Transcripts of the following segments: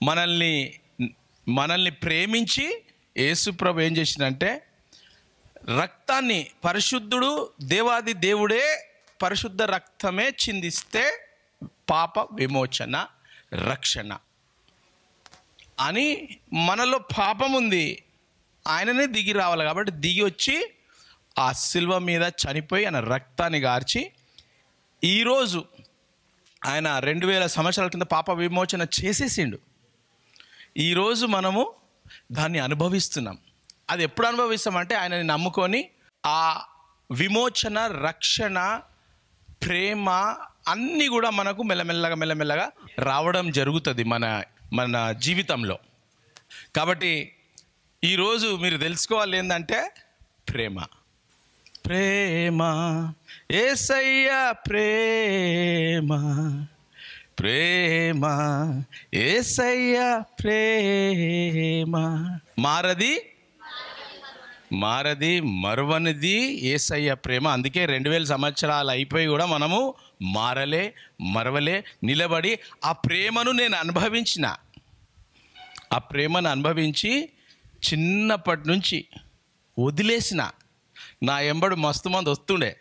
మనల్ని మనల్ని ప్రేమించి యేసుప్రభు ఏం చేసిందంటే రక్తాన్ని, పరిశుద్ధుడు దేవాది దేవుడే పరిశుద్ధ రక్తమే చిందిస్తే పాప విమోచన, రక్షణ అని. మనలో పాపం ఉంది, ఆయననే దిగి రావాలి కాబట్టి దిగి వచ్చి ఆ సిలువ మీద చనిపోయి ఆయన రక్తాన్ని గార్చి ఈరోజు ఆయన 2000 సంవత్సరాల కింద పాప విమోచన చేసేసిండు. ఈరోజు మనము దాన్ని అనుభవిస్తున్నాం. అది ఎప్పుడు అనుభవిస్తామంటే ఆయనని నమ్ముకొని ఆ విమోచన, రక్షణ, ప్రేమ అన్నీ కూడా మనకు మెల్లమెల్లగా రావడం జరుగుతుంది మన జీవితంలో. కాబట్టి ఈరోజు మీరు తెలుసుకోవాలి ఏంటంటే ప్రేమ, ప్రేమ, యేసయ్య ప్రేమ, ప్రేమ, యేసయ్య ప్రేమ, మారది మరువనిది యేసయ్య ప్రేమ. అందుకే 2000 సంవత్సరాలు అయిపోయి కూడా మనము మరవలే నిలబడి ఆ ప్రేమను నేను అనుభవించిన. ఆ ప్రేమను అనుభవించి చిన్నప్పటి నుంచి వదిలేసిన. నా ఎంబడు మస్తు మంది వస్తుండే,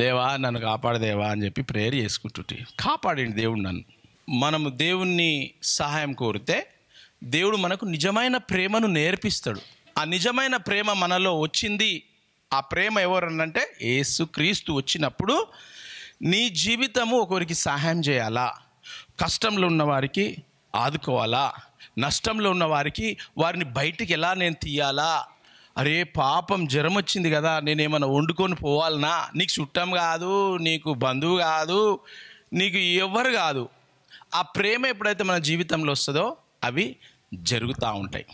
దేవా నన్ను కాపాడదేవా అని చెప్పి ప్రేయర్ చేసుకుంటుంటే కాపాడండి దేవుడు నన్ను. మనము దేవుణ్ణి సహాయం కోరితే దేవుడు మనకు నిజమైన ప్రేమను నేర్పిస్తాడు. ఆ నిజమైన ప్రేమ మనలో వచ్చింది. ఆ ప్రేమ ఎవరనంటే యేసుక్రీస్తు వచ్చినప్పుడు నీ జీవితము ఒకరికి సహాయం చేయాలా, కష్టంలో ఉన్న వారికి ఆదుకోవాలా, నష్టంలో ఉన్న వారికి వారిని బయటికి ఎలా నేను తీయాలా, అరే పాపం జ్వరం వచ్చింది కదా నేనేమన్నా వండుకొని పోవాలనా, నీకు చుట్టం కాదు, నీకు బంధువు కాదు, నీకు ఎవరు కాదు. ఆ ప్రేమ ఎప్పుడైతే మన జీవితంలో వస్తుందో అవి జరుగుతూ ఉంటాయి.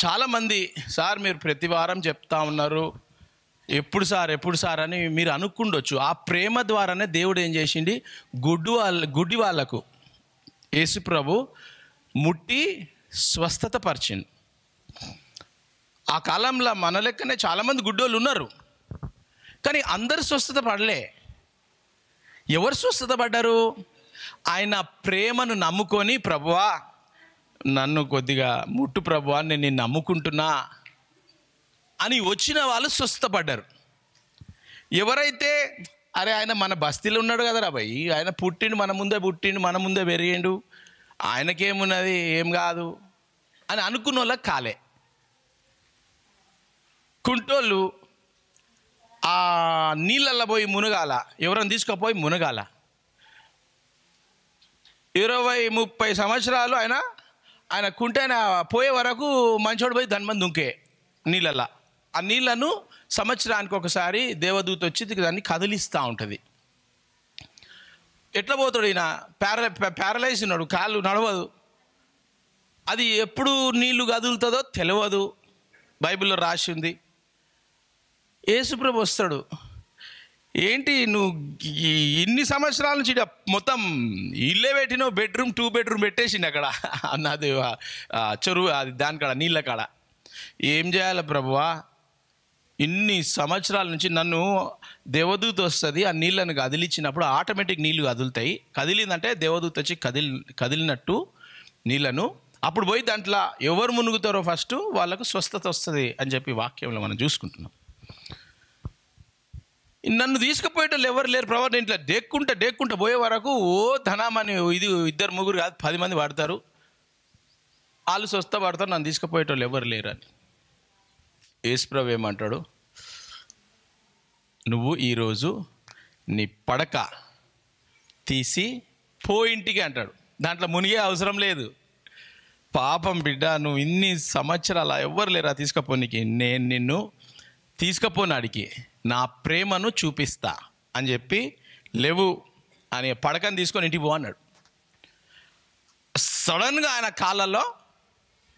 చాలామంది సార్ మీరు ప్రతి వారం చెప్తా ఉన్నారు, ఎప్పుడు సార్ అని మీరు అనుకుండొచ్చు. ఆ ప్రేమ ద్వారానే దేవుడు ఏం చేసిండి, గుడ్డి వాళ్ళకు యేసుప్రభు ముట్టి స్వస్థత పరిచింది. ఆ కాలంలో మన లెక్కనే చాలామంది గుడ్డోళ్ళు ఉన్నారు, కానీ అందరు స్వస్థత పడలే. ఎవరు స్వస్థత పడ్డారు? ఆయన ప్రేమను నమ్ముకొని ప్రభువా నన్ను కొద్దిగా ముట్టు ప్రభువా నేను నిన్ను నమ్ముకుంటున్నా అని వచ్చిన వాళ్ళు స్వస్థపడ్డారు. ఎవరైతే అరే ఆయన మన బస్తీలో ఉన్నాడు కదరా భయ్, ఆయన పుట్టిండు మన ముందే పెరిగిండు, ఆయనకేమున్నది ఏం కాదు అని అనుకున్న వాళ్ళకి కాలే. కుంటోళ్ళు ఆ నీళ్ళల్లో పోయి మునగాల, ఎవరైనా తీసుకుపోయి మునగాల. 20-30 సంవత్సరాలు ఆయన కుంటైన పోయే వరకు మంచోడు పోయి దాని మంది దుంకే నీళ్ళల్లో. ఆ నీళ్లను సంవత్సరానికి ఒకసారి దేవదూత వచ్చి దాన్ని కదిలిస్తూ ఉంటుంది. ఎట్లా పోతాడు ఈయన? ప్యారలైజ్ ఉన్నాడు, కాళ్ళు నడవదు. అది ఎప్పుడు నీళ్లు కదులుతుందో తెలియదు, బైబిల్లో రాసి ఉంది. యేసుప్రభు వస్తాడు, ఏంటి నువ్వు ఇన్ని సంవత్సరాల నుంచి మొత్తం ఇల్లే పెట్టినావు, బెడ్రూమ్ 2 బెడ్రూమ్ పెట్టేసిండు అక్కడ అన్నది చెరువు అది దాని కాడ నీళ్ళ కాడ. ఏం చేయాలి ప్రభువా, ఇన్ని సంవత్సరాల నుంచి నన్ను దేవదూత వస్తుంది, ఆ నీళ్ళను కదిలిచ్చినప్పుడు ఆటోమేటిక్ నీళ్ళు కదులుతాయి. కదిలిందంటే దేవదూత వచ్చి కదిలినట్టు నీళ్ళను అప్పుడు పోయి దాంట్లో ఎవరు మునుగుతారో ఫస్ట్ వాళ్ళకు స్వస్థత వస్తుంది అని చెప్పి వాక్యంలో మనం చూసుకుంటున్నాం. నన్ను తీసుకుపోయేటోళ్ళు ఎవరు లేరు ప్రభు, నేను ఇట్లా డేక్కుంటా పోయే వరకు ధనామని ఇది 2-3 కాదు 10 మంది పడతారు, వాళ్ళు స్వస్థ పడతారు, నన్ను తీసుకుపోయేటోళ్ళు ఎవరు లేరు అని. యేసుప్రభు ఏమంటాడు, నువ్వు ఈరోజు నీ పడక తీసి ఇంటికి అంటాడు. దాంట్లో మునిగే అవసరం లేదు. పాపం బిడ్డ, నువ్వు ఇన్ని సంవత్సరాలు ఎవ్వరు లేరా తీసుకుపోనీకి, నేను నిన్ను తీసుకుపోనాడికి నా ప్రేమను చూపిస్తా అని చెప్పి లేవు అని పడకని తీసుకొని ఇంటికి పో అన్నాడు. సడన్గా ఆయన కాళ్ళల్లో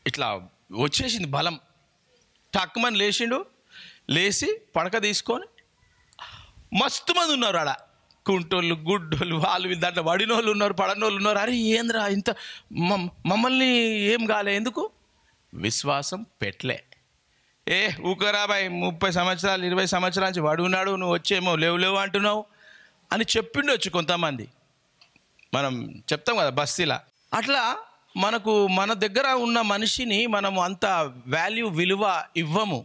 ఇట్లా వచ్చేసింది బలం, టక్కుమని లేచిండు. లేచి పడక తీసుకొని మస్తు మంది ఉన్నారు ఆడ, కుంటోళ్ళు గుడ్డోళ్ళు వాళ్ళు దాంట్లో పడినోళ్ళు ఉన్నారు, పడనోళ్ళు ఉన్నారు. అరే ఏంద్రా ఇంత మమ్మల్ని ఏం కాలే, ఎందుకు విశ్వాసం పెట్టలే. ఊకరా బాయ్ 30 సంవత్సరాలు 20 సంవత్సరాల నుంచి వాడు ఉన్నాడు, నువ్వు వచ్చేమో లేవు అంటున్నావు అని చెప్పిండొచ్చు కొంతమంది. మనం చెప్తాం కదా బస్తీలా. అట్లా మనకు మన దగ్గర ఉన్న మనిషిని మనము అంత విలువ ఇవ్వము.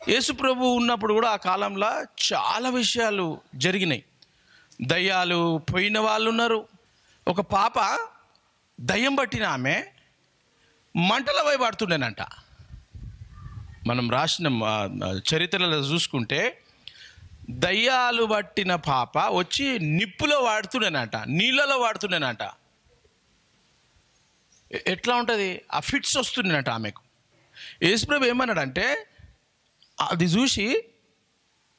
యేసు ప్రభు ఉన్నప్పుడు కూడా ఆ కాలంలో చాలా విషయాలు జరిగినాయి. దయ్యాలు పోయిన వాళ్ళు ఉన్నారు. ఒక పాప దయ్యం పట్టిన ఆమె మంటల పోయి పడుతుండేనంట. మనం రాసిన చరిత్రలో చూసుకుంటే దయ్యాలు పట్టిన పాప వచ్చి నిప్పులో వాడుతుండేనంట, నీళ్ళలో వాడుతుండేనంట. ఎట్లా ఉంటుంది? ఆ ఫిట్స్ వస్తుండేనంట ఆమెకు. యేసుప్రభు ఏమన్నాడంటే, అది చూసి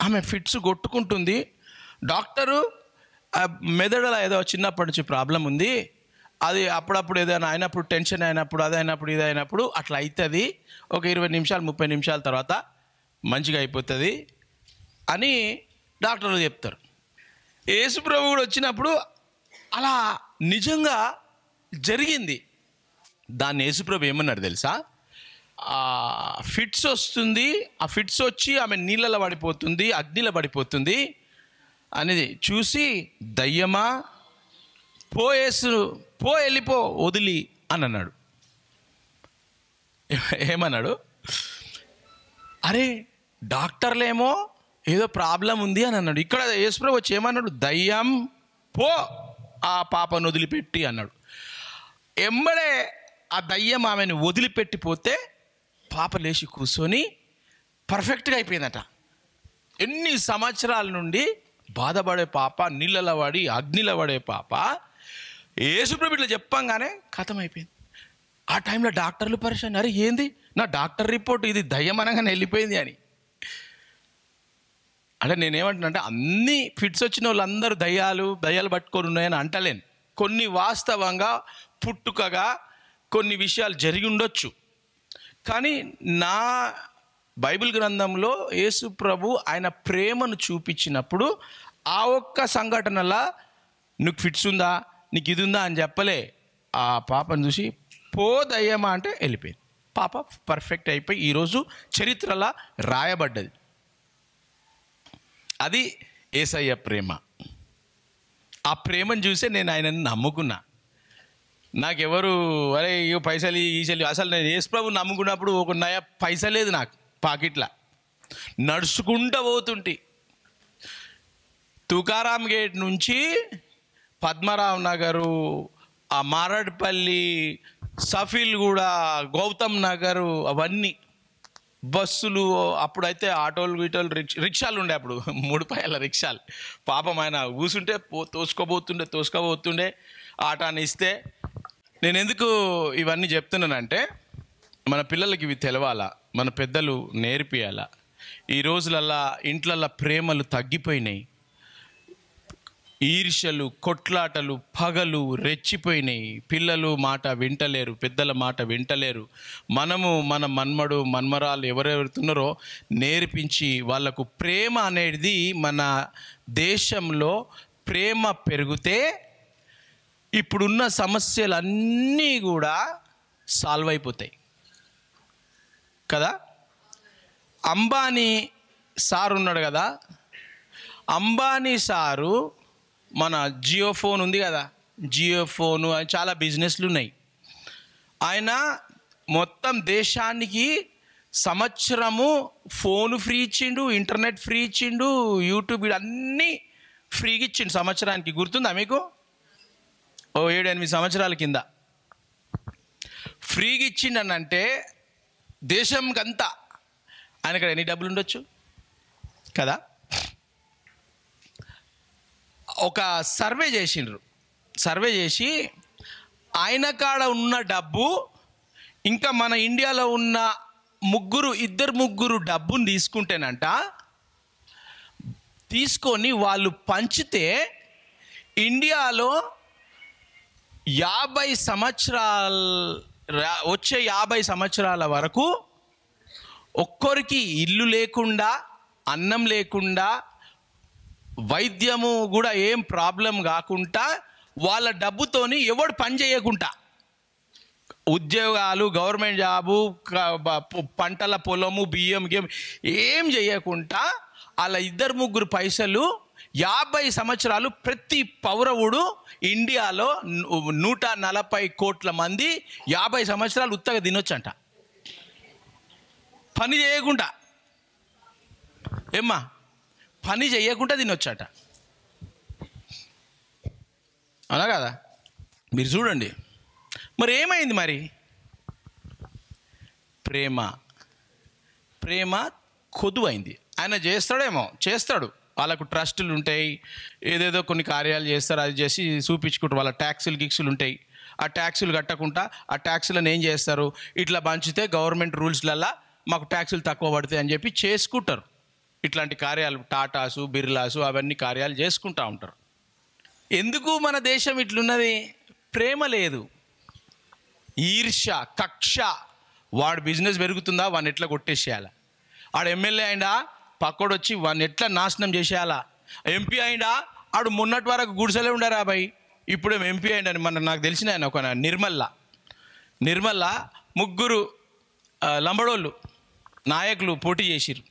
ఆమె ఫిట్స్ కొట్టుకుంటుంది. డాక్టరు మెదడులో ఏదో చిన్నప్పటి నుంచి ప్రాబ్లం ఉంది, అది అప్పుడప్పుడు ఏదైనా అయినప్పుడు, టెన్షన్ అయినప్పుడు, అది అయినప్పుడు, ఇది అయినప్పుడు అట్లా అవుతుంది, ఒక 20 నిమిషాలు 30 నిమిషాల తర్వాత మంచిగా అయిపోతుంది అని డాక్టర్లు చెప్తారు. యేసుప్రభు కూడా వచ్చినప్పుడు అలా నిజంగా జరిగింది. దాన్ని యేసుప్రభు ఏమన్నారు తెలుసా? ఫిట్స్ వస్తుంది, ఆ ఫిట్స్ వచ్చి ఆమె నీళ్ళలో పడిపోతుంది, అగ్నిలో పడిపోతుంది అనేది చూసి, దయ్యమా పో వెళ్ళిపో వదిలి అని అన్నాడు. ఏమన్నాడు? అరే డాక్టర్లేమో ఏదో ప్రాబ్లం ఉంది అని అన్నాడు. ఇక్కడ యేసుప్రభు వచ్చి ఏమన్నాడు? దయ్యం పో, ఆ పాపను వదిలిపెట్టి అన్నాడు. ఎంబడే ఆ దయ్యం ఆమెను వదిలిపెట్టిపోతే పాప లేచి కూర్చొని పర్ఫెక్ట్గా అయిపోయిందట. ఎన్ని సంవత్సరాల నుండి బాధపడే పాప, నీళ్ళలో పడి అగ్నిలో పడే పాప యేసుప్రభు ఇట్లా చెప్పంగానే ఖతం అయిపోయింది. ఆ టైంలో డాక్టర్లు పరిశాన్, అరే ఏంది నా డాక్టర్ రిపోర్ట్ ఇది దయ్యం అనగానే వెళ్ళిపోయింది అని. అంటే నేనేమంటున్నా అంటే, అన్ని ఫిట్స్ వచ్చిన వాళ్ళందరూ దయ్యాలు పట్టుకొని ఉన్నాయని అంటలేను. కొన్ని వాస్తవంగా పుట్టుకగా కొన్ని విషయాలు జరిగి ఉండొచ్చు. కానీ నా బైబిల్ గ్రంథంలో యేసు ప్రభు ఆయన ప్రేమను చూపించినప్పుడు ఆ ఒక్క సంఘటనలా నీకు ఫిట్స్ ఉందా, నీకు ఇది ఉందా అని చెప్పలే. ఆ పాపను చూసి పో దయ్యమా అంటే వెళ్ళిపోయింది. పాప పర్ఫెక్ట్ అయిపోయి ఈరోజు చరిత్రలా రాయబడ్డది. అది యేసయ్య ప్రేమ. ఆ ప్రేమను చూసే నేను ఆయనని నమ్ముకున్నా. నాకెవరు అరే ఇగో పైసలు ఈసలు, అసలు నేను యేసు ప్రభు నమ్ముకున్నప్పుడు ఒక నయ పైసా లేదు నాకు పాకెట్లా. నడుచుకుంటూ పోతుంటే తుకారాం గేట్ నుంచి పద్మరావు నగరు, ఆ మారడ్పల్లి, సఫీల్గూడ, గౌతమ్ నగరు, అవన్నీ బస్సులు. అప్పుడైతే ఆటోలు వీటోలు రిక్షాలు ఉండే, అప్పుడు 3 పాయల రిక్షాలు. పాపం ఆయన కూర్చుంటే తోసుకోబోతుండే ఆటాన్ని ఇస్తే. నేను ఎందుకు ఇవన్నీ చెప్తున్నానంటే, మన పిల్లలకి ఇవి తెలవాలా, మన పెద్దలు నేర్పియాలా. ఈ రోజులల్లా ఇంట్లల్లో ప్రేమలు తగ్గిపోయినాయి. ఈర్ష్యలు, కొట్లాటలు, పగలు రెచ్చిపోయినాయి. పిల్లలు మాట వింటలేరు, పెద్దల మాట వింటలేరు. మనము మన మన్మరాలు ఎవరెవరుతున్నారో నేర్పించి వాళ్ళకు ప్రేమ అనేది, మన దేశంలో ప్రేమ పెరిగితే ఇప్పుడున్న సమస్యలన్నీ కూడా సాల్వ్ అయిపోతాయి కదా. అంబానీ సార్ ఉన్నాడు కదా, అంబానీ సారు మన జియో ఫోన్ ఉంది కదా, జియో ఫోను, చాలా బిజినెస్లు ఉన్నాయి. ఆయన మొత్తం దేశానికి సంవత్సరము ఫోను ఫ్రీ ఇచ్చిండు, ఇంటర్నెట్ ఫ్రీ ఇచ్చిండు, యూట్యూబ్ అన్నీ ఫ్రీగా ఇచ్చిండు సంవత్సరానికి. గుర్తుందా మీకు? 7-8 సంవత్సరాల కింద ఫ్రీగా ఇచ్చిండనంటే దేశంకంతా ఆయనకి ఎన్ని డబ్బులు ఉండొచ్చు కదా. ఒక సర్వే చేసిండ్రు. సర్వే చేసి ఆయన కాడ ఉన్న డబ్బు ఇంకా మన ఇండియాలో ఉన్న ఇద్దరు ముగ్గురు డబ్బుని తీసుకొని వాళ్ళు పంచితే ఇండియాలో 50 సంవత్సరాలు వచ్చే 50 సంవత్సరాల వరకు ఒక్కరికి ఇల్లు లేకుండా, అన్నం లేకుండా, వైద్యము కూడా ఏం ప్రాబ్లం కాకుండా, వాళ్ళ డబ్బుతోని ఎవడు పని చేయకుండా, ఉద్యోగాలు, గవర్నమెంట్ జాబు, పంటల పొలము, బియ్యం ఏం చేయకుండా వాళ్ళ 2-3 పైసలు 50 సంవత్సరాలు ప్రతి పౌరవుడు ఇండియాలో 140 కోట్ల మంది 50 సంవత్సరాలు ఉత్తగా తినొచ్చంట, పని చేయకుండా. ఏమ్మా, పని చేయకుండా తినొచ్చట, అవునా కదా? మీరు చూడండి మరి ఏమైంది మరి? ప్రేమ కొదువైంది. ఆయన చేస్తాడు, వాళ్ళకు ట్రస్టులు ఉంటాయి, ఏదేదో కొన్ని కార్యాలు చేస్తారు, అది చేసి చూపించుకుంటారు. వాళ్ళ ట్యాక్సులు ఉంటాయి, ఆ ట్యాక్సులు కట్టకుండా ఆ ట్యాక్సులను ఏం చేస్తారు, ఇట్లా పంచితే గవర్నమెంట్ రూల్స్లల్లా మాకు ట్యాక్సులు తక్కువ పడతాయి అని చెప్పి చేసుకుంటారు. ఇట్లాంటి కార్యాలు టాటాసు, బిర్లాసు అవన్నీ కార్యాలు చేసుకుంటూ ఉంటారు. ఎందుకు మన దేశం ఇట్లున్నది? ప్రేమ లేదు, ఈర్ష్య, కక్ష. వాడు బిజినెస్ పెరుగుతుందా, వాడిని ఎట్లా కొట్టేసేయాలా? ఆడు ఎమ్మెల్యే అయిందా, పక్కోడు వచ్చి వాడిని ఎట్లా నాశనం చేసేయాలా? ఎంపీ అయిందా, ఆడు మొన్నటి వరకు గుడిసెలే ఉండరా బాయ్, ఇప్పుడేం ఎంపీ అయిందని. నాకు తెలిసిన ఆయన ఒక నిర్మల్ల 3 లంబడోళ్ళు నాయకులు పోటీ చేసిరు.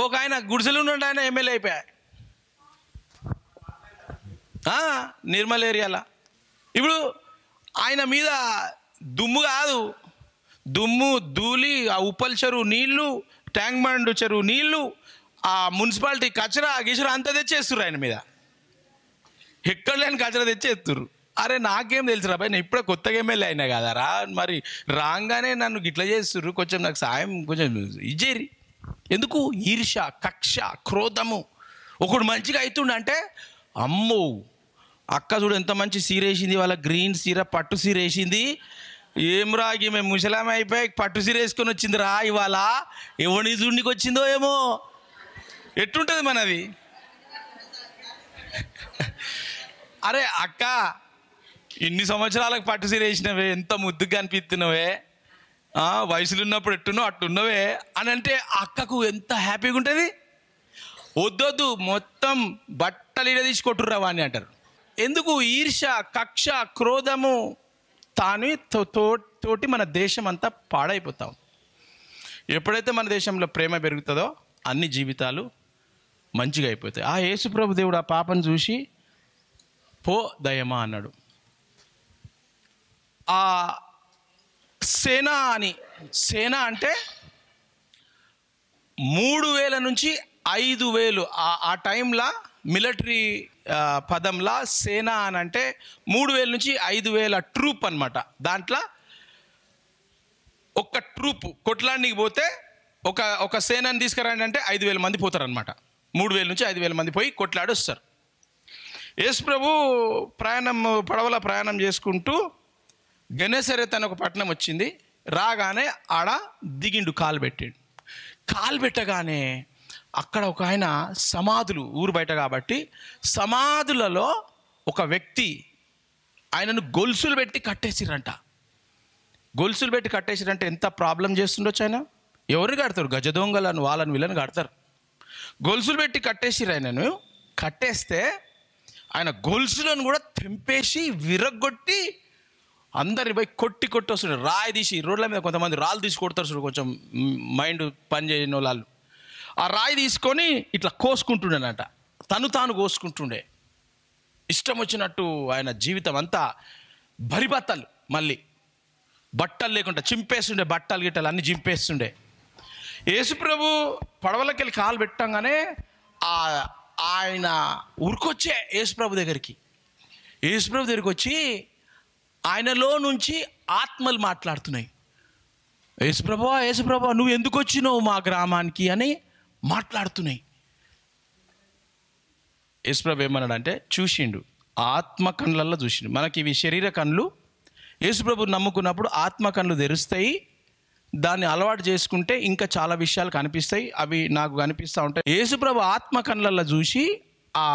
ఒక ఆయన గుడిసెలు ఉన్నాడు, ఆయన ఎమ్మెల్యే అయిపోయా నిర్మల్ ఏరియాలో. ఇప్పుడు ఆయన మీద దుమ్ము కాదు, దుమ్ము ధూళి, ఆ ఉప్పల్ చెరువు నీళ్లు, ట్యాంక్ బండ్ చెరువు నీళ్లు, ఆ మున్సిపాలిటీ కచరా గిచరా అంతా తెచ్చేస్తుర్రు ఆయన మీద. ఎక్కడ లేని కచరా తెచ్చేస్తుర్రు. అరే నాకేం తెలుసు రా భయ్, నేను ఇప్పుడే కొత్తగా ఎమ్మెల్యే అయినా కదా రా, మరి రాగానే నన్ను గిట్లా చేస్తుర్రు, కొంచెం నాకు సాయం కొంచెం ఇచ్చేరి. ఎందుకు? ఈర్ష, కక్ష, క్రోధము. ఒకడు మంచిగా అవుతుండంటే అమ్మో అక్క చూడు ఎంత మంచి సీర వేసింది, వాళ్ళ గ్రీన్ సీర పట్టు సీర వేసింది, ఏం రాగి మేము ముసలామే అయిపోయి పట్టు సీర వేసుకొని వచ్చింది రా, ఇవాళ ఎవరిని చూడనికి వచ్చిందో ఏమో. ఎట్టుంటుంది మనది? అరే అక్క ఇన్ని సంవత్సరాలకు పట్టు సీర వేసినవే, ఎంత ముద్దుగా అనిపిస్తున్నావే, వయసులో ఉన్నప్పుడు ఎట్టునో అట్టున్నవే అని అంటే అక్కకు ఎంత హ్యాపీగా ఉంటుంది. వద్దొద్దు మొత్తం బట్టలు ఇడ తీసి కొట్టుర్రా వాణ్ణి అంటారు. ఎందుకు? ఈర్ష, కక్ష, క్రోధము తోటి మన దేశం అంతా పాడైపోతాం. ఎప్పుడైతే మన దేశంలో ప్రేమ పెరుగుతుందో అన్ని జీవితాలు మంచిగా అయిపోతాయి. ఆ యేసుప్రభు దేవుడు ఆ పాపను చూసి పో దయమా అన్నాడు. ఆ సేన అంటే 3000 నుంచి 5000 ఆ టైంలో మిలిటరీ పదంలా సేన అని అంటే 3000 నుంచి 5000 ట్రూప్ అనమాట. దాంట్లో ఒక ట్రూప్ కొట్లానికి పోతే ఒక సేనని తీసుకురండి అంటే 5000 మంది పోతారనమాట. 3000 నుంచి 5000 మంది పోయి కొట్లాడి వస్తారు. యేసు ప్రభు పడవల ప్రయాణం చేసుకుంటూ గెనెసరెత్ అనే ఒక పట్టణం వచ్చింది. రాగానే ఆడ దిగిండు, కాలు పెట్టగానే అక్కడ ఒక ఆయన సమాధులు, ఊరు బయట కాబట్టి సమాధులలో ఒక వ్యక్తి ఆయనను గొలుసులు పెట్టి కట్టేసిరంట. గొలుసులు పెట్టి కట్టేసిరంటే ఎంత ప్రాబ్లం చేస్తుండొచ్చు ఆయన. ఎవరిని కడతారు? గజ దొంగలను, వాళ్ళని వీళ్ళని కడతారు. గొలుసులు పెట్టి కట్టేసిరు. ఆయనను కట్టేస్తే ఆయన గొలుసులను కూడా తెంపేసి విరగొట్టి అందరిని పోయి కొట్టి వస్తుండే. రాయి తీసి రోడ్ల మీద కొంతమంది రాళ్ళు తీసి కొడతారు చూడు, కొంచెం మైండ్ పని చేయని వాళ్ళు. ఆ రాయి తీసుకొని ఇట్లా కోసుకుంటుండేనట, తాను కోసుకుంటుండే. ఇష్టం వచ్చినట్టు ఆయన జీవితం అంతా బరిబత్తలు, మళ్ళీ బట్టలు లేకుండా చింపేస్తుండే, బట్టలు గిట్టలు అన్నీ చింపేస్తుండే. యేసుప్రభు పడవలకి వెళ్ళి కాలు పెట్టంగానే ఆయన ఉరికొచ్చే యేసుప్రభు దగ్గరికి వచ్చి ఆయనలో నుంచి ఆత్మలు మాట్లాడుతున్నాయి. యేసుప్రభు నువ్వు ఎందుకు వచ్చినావు మా గ్రామానికి అని మాట్లాడుతున్నాయి. యేసుప్రభు ఏమన్నాడంటే చూసిండు, ఆత్మ కళ్ళల్లో చూసిండు. మనకి ఇవి శరీర కళ్ళు. యేసుప్రభు నమ్ముకున్నప్పుడు ఆత్మ కళ్ళు తెరుస్తాయి. దాన్ని అలవాటు చేసుకుంటే ఇంకా చాలా విషయాలు కనిపిస్తాయి. అవి నాకు కనిపిస్తూ ఉంటాయి. యేసుప్రభు ఆత్మ కళ్ళల్లో చూసి ఆ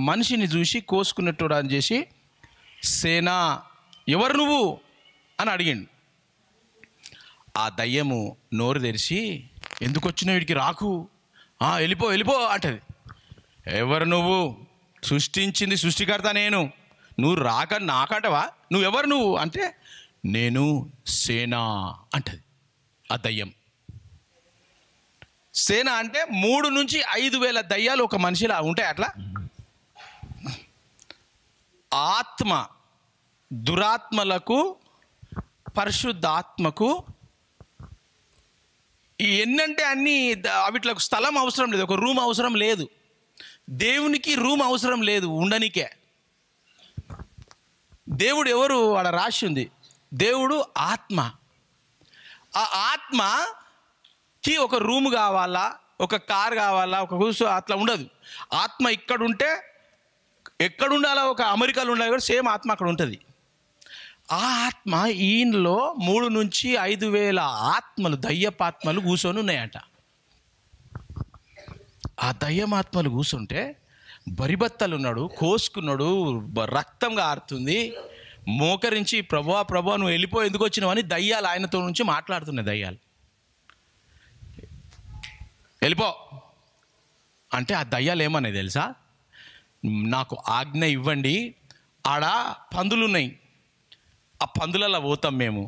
మనిషిని చూసి కోసుకున్నట్టు అని చేసి, సేనా ఎవరు నువ్వు అని అడిగిండు. ఆ దయ్యము నోరు తెరిచి ఎందుకు వచ్చినావు వీడికి, రాకు, వెళ్ళిపో అంటది. ఎవరు నువ్వు? సృష్టించింది సృష్టికర్త నేను, నువ్వు రాక నాకంటవా? నువ్వెవరు నువ్వు అంటే నేను సేనా అంటది ఆ దయ్యం. సేన అంటే 3 నుంచి 5,000 దయ్యాలు ఒక మనిషిలా ఉంటాయి. అట్లా ఆత్మ, దురాత్మలకు, పరిశుద్ధాత్మకు ఎన్నంటే అన్నీ వీటికి స్థలం అవసరం లేదు, ఒక రూమ్ అవసరం లేదు. దేవునికి రూమ్ అవసరం లేదు ఉండనికే. దేవుడు ఎవరు ఆడ రాసి ఉంది, దేవుడు ఆత్మ. ఆ ఆత్మకి ఒక రూమ్ కావాలా, ఒక కార్ కావాలా, ఒక కూర్చో అట్లా ఉండదు. ఆత్మ ఇక్కడ ఉంటే ఎక్కడ ఉండాలా, ఒక అమెరికాలో ఉండాలి కూడా సేమ్ ఆత్మ అక్కడ ఉంటుంది. ఆ ఆత్మ ఈయనలో 3 నుంచి 5,000 ఆత్మలు, దయ్యపాత్మలు కూర్చొని ఉన్నాయట. ఆ దయ్యమాత్మలు కూర్చుంటే బరిబత్తలు ఉన్నాడు, కోసుకున్నాడు, రక్తం గారుతుంది, మోకరించి ప్రభువా ప్రభువా నువ్వు వెళ్ళిపో, ఎందుకు వచ్చినావు అని దయ్యాలు ఆయనతో నుంచి మాట్లాడుతున్నాయి. దయ్యాలు వెళ్ళిపో అంటే ఆ దయ్యాలు ఏమన్నాయి తెలుసా, నాకు ఆజ్ఞ ఇవ్వండి, ఆడ పందులు ఉన్నాయి, ఆ పందులలో పోతాం మేము,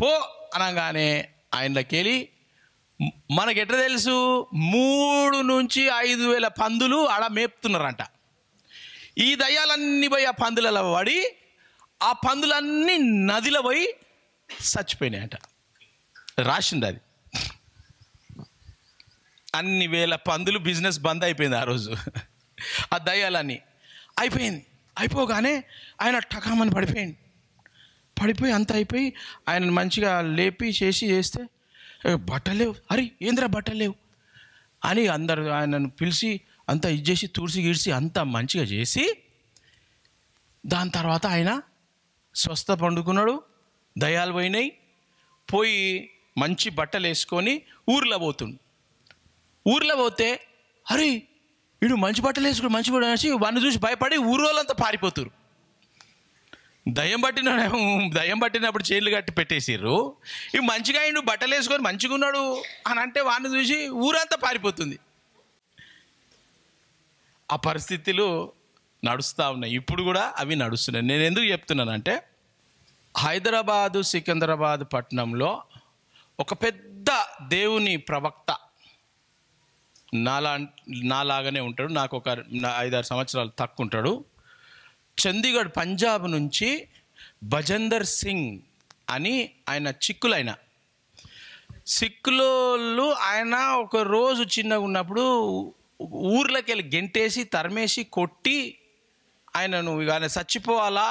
పో అనగానే ఆయనకి వెళ్ళి, మనకి ఎట్లా తెలుసు 3 నుంచి 5,000 పందులు ఆడ మేపుతున్నారంట. ఈ దయ్యాలన్నీ పోయి ఆ పందులలో పడి ఆ పందులన్నీ నదిలో పోయి చచ్చిపోయినాయంట. రాసింది అది. అన్ని వేల పందులు బిజినెస్ బంద్ అయిపోయింది ఆ రోజు. ఆ దయ్యాలన్నీ అయిపోగానే ఆయన టకామని పడిపోయి అంత అయిపోయి ఆయన మంచిగా లేపి చేస్తే బట్టలేవు, అరే ఏంద్రా బట్టలేవు అని అందరు ఆయనను పిలిచి అంతా ఇచ్చేసి తుడిసి గిడిసి అంతా మంచిగా చేసి, దాని తర్వాత ఆయన స్వస్థ పండుకున్నాడు. దయ్యాలు పోయి మంచి బట్టలు వేసుకొని ఊర్లో పోతే అరే వీడు మంచి బట్టలు వేసుకుని మంచి బట్టలు వేసి వాడిని చూసి భయపడి ఊరోళ్ళంతా పారిపోతారు. దయ్యం పట్టినప్పుడు చైర్లు కట్టి పెట్టేసిర్రు. ఇవి మంచిగా అయిండు, బట్టలు వేసుకొని మంచిగా ఉన్నాడు అని అంటే వాడిని చూసి ఊరంతా పారిపోతుంది. ఆ పరిస్థితులు నడుస్తూ ఉన్నాయి, ఇప్పుడు కూడా అవి నడుస్తున్నాయి. నేను ఎందుకు చెప్తున్నానంటే, హైదరాబాదు సికింద్రాబాద్ పట్టణంలో ఒక పెద్ద దేవుని ప్రవక్త నాలాగానే ఉంటాడు, నాకు ఒక 5-6 సంవత్సరాలు తక్కువ ఉంటాడు. చండీగఢ్ పంజాబ్ నుంచి భజందర్ సింగ్ అని ఆయన సిక్కులోళ్ళు ఆయన ఒక రోజు చిన్నగా ఉన్నప్పుడు ఊర్లోకి వెళ్ళి గెంటేసి తరిమేసి కొట్టి ఆయనను ఆయన చచ్చిపోవాలా,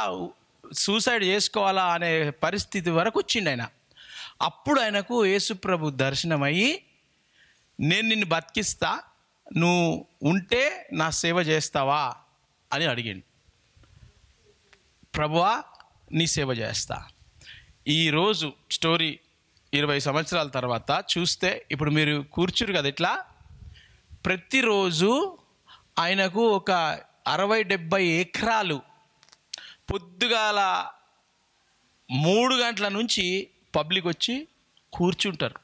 సూసైడ్ చేసుకోవాలా అనే పరిస్థితి వరకు వచ్చిండు ఆయన. అప్పుడు ఆయనకు యేసుప్రభు దర్శనమయ్యి, నేను నిన్ను బతికిస్తా, నువ్వు ఉంటే నా సేవ చేస్తావా అని అడిగాడు. ప్రభువా నీ సేవ చేస్తా. ఈరోజు స్టోరీ 20 సంవత్సరాల తర్వాత చూస్తే, ఇప్పుడు మీరు కూర్చురు కదా ఇట్లా, ప్రతిరోజు ఆయనకు ఒక 60-70 ఎకరాలు పొద్దుగాల 3 గంటల నుంచి పబ్లిక్ వచ్చి కూర్చుంటారు.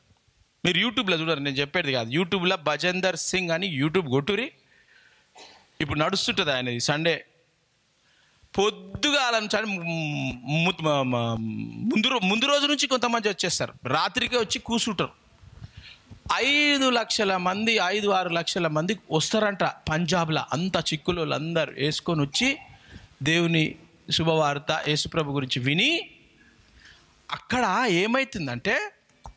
మీరు యూట్యూబ్లో చూడరు, నేను చెప్పేది కాదు. యూట్యూబ్లో భజందర్ సింగ్ అని యూట్యూబ్ కొట్టురి, ఇప్పుడు నడుస్తుంటుంది ఆయనది. సండే పొద్దుగాల ముందు రోజు నుంచి కొంతమంది వచ్చేస్తారు, రాత్రికి వచ్చి కూర్చుంటారు. 5 లక్షల మంది 5-6 లక్షల మంది వస్తారంట పంజాబ్లో. అంత చిక్కులు అందరూ వేసుకొని వచ్చి దేవుని శుభవార్త యేసుప్రభు గురించి విని, అక్కడ ఏమవుతుందంటే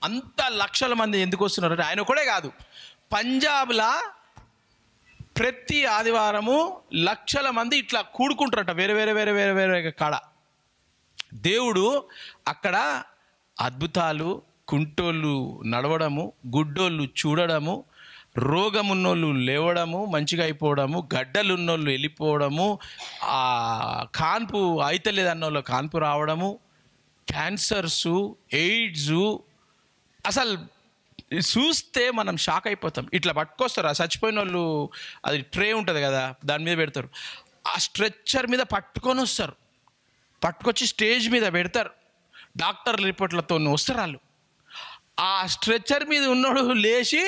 అంత లక్షల మంది ఎందుకు వస్తున్నారంటే, ఆయన ఒకడే కాదు, పంజాబ్లో ప్రతి ఆదివారము లక్షల మంది ఇట్లా కూడుకుంటారట వేరే వేరే వేరే వేరే వేరే కాడ. దేవుడు అక్కడ అద్భుతాలు, కుంటోళ్ళు నడవడము, గుడ్డోళ్ళు చూడడము, రోగమున్నోళ్ళు లేవడము, మంచిగా అయిపోవడము, గడ్డలున్నోళ్ళు వెళ్ళిపోవడము, కాన్పు అయితలేదన్నోళ్ళు కాన్పు రావడము, క్యాన్సర్సు, ఎయిడ్సు, అసలు చూస్తే మనం షాక్ అయిపోతాం. ఇట్లా పట్టుకొస్తారు, ఆ చచ్చిపోయిన వాళ్ళు అది ట్రే ఉంటుంది కదా దాని మీద పెడతారు, ఆ స్ట్రెచ్చర్ మీద పట్టుకొని వస్తారు, పట్టుకొచ్చి స్టేజ్ మీద పెడతారు, డాక్టర్ రిపోర్ట్లతో వస్తారు వాళ్ళు. ఆ స్ట్రెచ్చర్ మీద ఉన్నాడు లేచి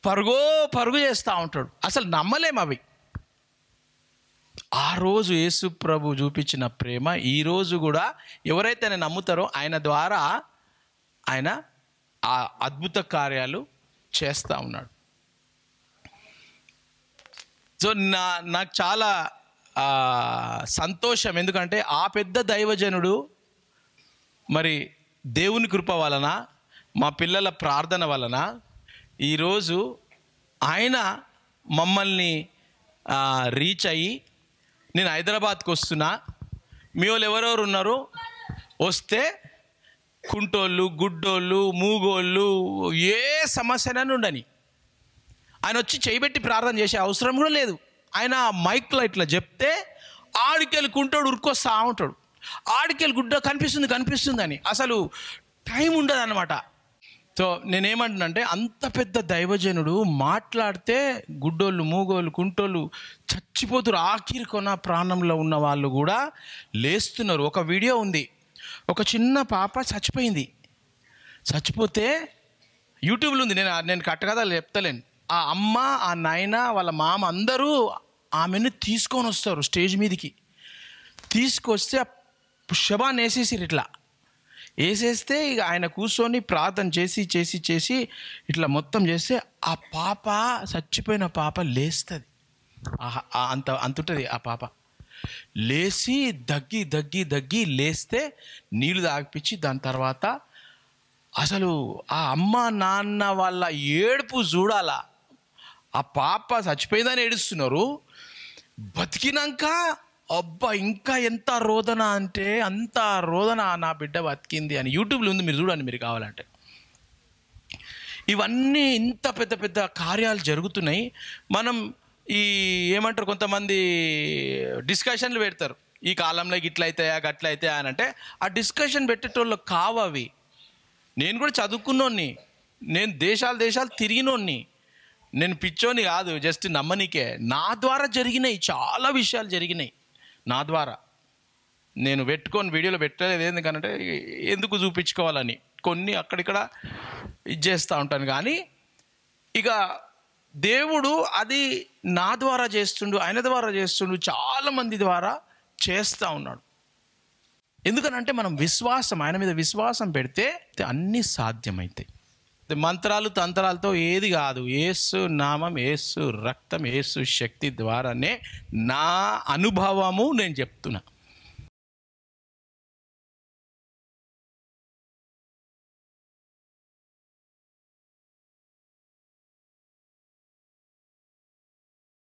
పరుగు చేస్తూ ఉంటాడు. అసలు నమ్మలేము అవి. ఆ రోజు యేసు ప్రభు చూపించిన ప్రేమ ఈరోజు కూడా ఎవరైతే నమ్ముతారో ఆయన ద్వారా ఆయన ఆ అద్భుత కార్యాలు చేస్తూ ఉన్నాడు. సో నాకు చాలా సంతోషం. ఎందుకంటే ఆ పెద్ద దైవజనుడు మరి దేవుని కృప వలన, మా పిల్లల ప్రార్థన వలన ఈరోజు ఆయన మమ్మల్ని రీచ్ అయ్యి, నేను హైదరాబాద్కి వస్తున్నా, మీ వాళ్ళు ఎవరెవరు ఉన్నారు వస్తే కుంటోళ్ళు, గుడ్డోళ్ళు, మూగోళ్ళు, ఏ సమస్యనైనా ఉండని ఆయన వచ్చి చేయబెట్టి ప్రార్థన చేసే అవసరం కూడా లేదు. ఆయన మైక్లో ఇట్లా చెప్తే ఆడికెళ్ళి కుంటోడు ఉరుకొస్తా ఉంటాడు, ఆడికెళ్ళి గుడ్డ కనిపిస్తుంది అని. అసలు టైం ఉండదు అన్నమాట. సో నేనేమంటున్నానంటే, అంత పెద్ద దైవజనుడు మాట్లాడితే గుడ్డోళ్ళు, మూగోళ్ళు, కుంటోళ్ళు చచ్చిపోతున్నారు. ఆఖరి కొన ప్రాణంలో ఉన్న వాళ్ళు కూడా లేస్తున్నారు. ఒక వీడియో ఉంది, ఒక చిన్న పాప చచ్చిపోతే యూట్యూబ్లో ఉంది. నేను కట్టకథలు చెప్తలేను. ఆ అమ్మ, ఆ నాయన, వాళ్ళ మామ అందరూ ఆమెను తీసుకొని వస్తారు స్టేజ్ మీదకి. తీసుకొస్తే ఆ శవాన్ని వేసేసారు. ఇట్లా వేసేస్తే ఇక ఆయన కూర్చొని ప్రార్థన చేసి ఇట్లా మొత్తం చేస్తే ఆ పాప, చచ్చిపోయిన పాప లేస్తుంది. అంతుంటుంది ఆ పాప. లేచి దగ్గి లేస్తే నీళ్ళు తాగిపించి, దాని తర్వాత అసలు ఆ అమ్మ నాన్న వాళ్ళ ఏడుపు చూడాలా. ఆ పాప చచ్చిపోయిందని ఏడుస్తున్నారు, బతికినాక అబ్బా ఇంకా ఎంత రోదన అంటే అంత రోదన, నా బిడ్డ బతికింది అని. యూట్యూబ్లో ఉంది, మీరు చూడండి మీరు కావాలంటే. ఇవన్నీ ఇంత పెద్ద పెద్ద కార్యాలు జరుగుతున్నాయి. మనం ఏమంటారు, కొంతమంది డిస్కషన్లు పెడతారు, ఈ కాలంలో ఇట్లయితాయా గట్లయితాయా అని. అంటే ఆ డిస్కషన్ పెట్టేటోళ్ళు కావవి. నేను కూడా చదువుకున్నోన్ని, నేను దేశాలు తిరిగినోన్ని, నేను పిచ్చోని కాదు, జస్ట్ నమ్మనికే. నా ద్వారా జరిగినాయి, చాలా విషయాలు జరిగినాయి నా ద్వారా. నేను పెట్టుకొని వీడియోలో పెట్టలేదు, ఎందుకంటే ఎందుకు చూపించుకోవాలని కొన్ని అక్కడిక్కడ ఇది చేస్తూ ఉంటాను. కానీ ఇక దేవుడు అది నా ద్వారా చేస్తుండు, ఆయన ద్వారా చేస్తుండు, చాలామంది ద్వారా చేస్తూ ఉన్నాడు. ఎందుకనంటే మనం ఆయన మీద విశ్వాసం పెడితే అన్నీ సాధ్యమవుతాయి. మంత్రాలు తంత్రాలతో ఏది కాదు. యేసు నామం, యేసు రక్తం, యేసు శక్తి ద్వారానే నా అనుభవము నేను చెప్తున్నా.